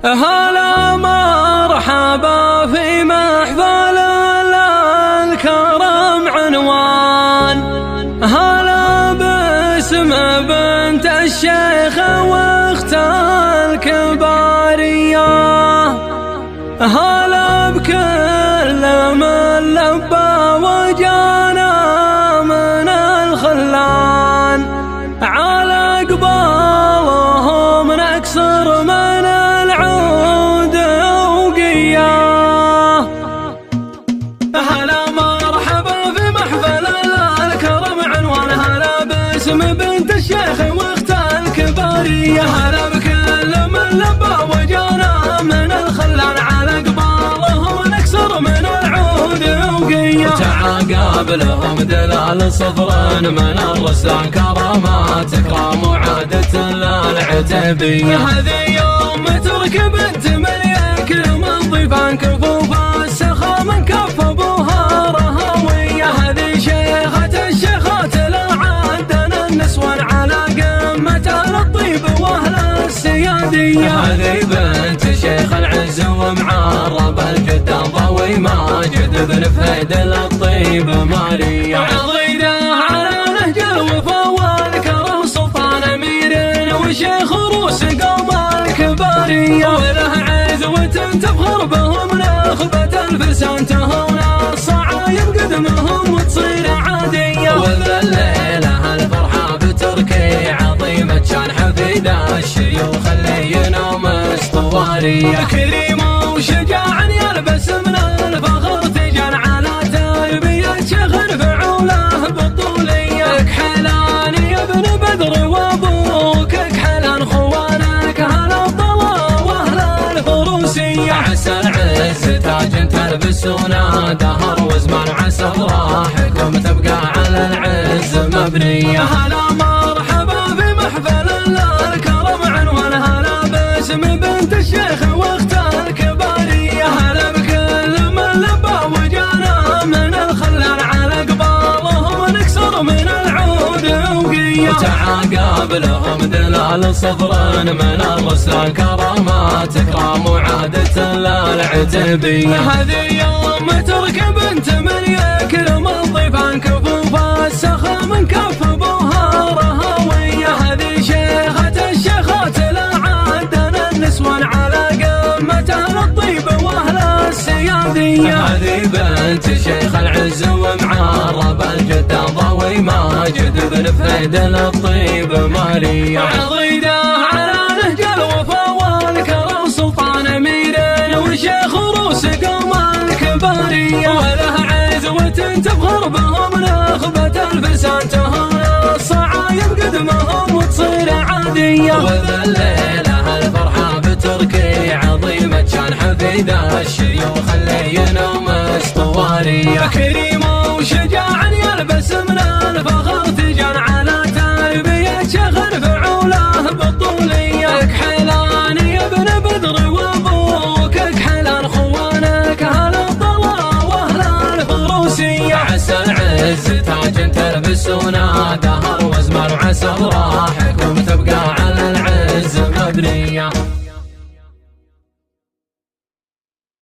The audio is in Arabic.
هلا مرحبا في محفل الكرم عنوان، هلا باسم بنت الشيخ واخت الكبارية، هلا بكل من لبى وجانا من الخلان، على قبالهم نكسر من العود وقياه. هلا مرحبا في محفل الكرم عنوان، هلا باسم بنت الشيخ واخت الكبارية، هلا بكل من لبى وجانا من الخلان، على قبالهم نكسر من العود وقياه. تعاقبلهم دلال صفر من الرسلان، كرامات اكرام وعادة للعتيبية. هذه يوم تركب بنت مليان كل من ضيفان، كفوف السخا من كف ابوها رهوية. هذه شيخة الشيخات لا عدنا النسوان، على قمة الطيب واهل السيادية. هذه بنت شيخ العز ومعرب الجدة ضوي ماجد بن فهد الطيب ماريا. عضيده على نهج الوفا والكرم، سلطان امير وشيخ روس قوم الكبارية، وله عزوة تفخر بهم نخبة الفرسان، تهون الصعايب قدمهم وتصير عادية. وذا الليلة الفرحة بتركي عظيمة شان، حفيدة الشيوخ اللي ينام اسطوارية. كريمة وشجاع يلبس من الفخر تيجان، على تربية شيخ فعوله بالطولية. كحلان يا ابن بدر وابوك كحلان، خوانك هلا الطلا واهل الفروسية. عسى العز تاج تلبسونا دهر وزمان، عسى راحكم تبقى على العز مبنية. هلا مرحبا في محفل الكرم عنوان، هلا باسم بنت الشيخ واخت الكبارية، هلا بكل من لبى وجانا من الخلان، على قبالهم نكسر من العود وقياه. تعاقبلهم دلال صفر من الرسلان، كرامات اكرام وعادة للعتيبية. هذه يوم تركب بنت من يكرم الضيفان، كفوف السخا من كف ابوها رهوية. هذه شيخة الشيخات لا عدنا النسوان، على قمة الطيب واهل السيادية. هذه بنت شيخ العز ومعرب الجدة ضوي ماجد بن فهد الطيب ماريا. عضيده على نهج الوفا والكرم، سلطان امير وشيخ روس قوم الكبارية، وله عزوة تفخر بهم نخبة الفرسان، تهون الصعايب قدمهم وتصير عادية. وذا الليلة الفرحة بتركي عظيمة شان، حفيدة الشيوخ اللي ينام اسطوارية. كريمة وشجاع يلبس من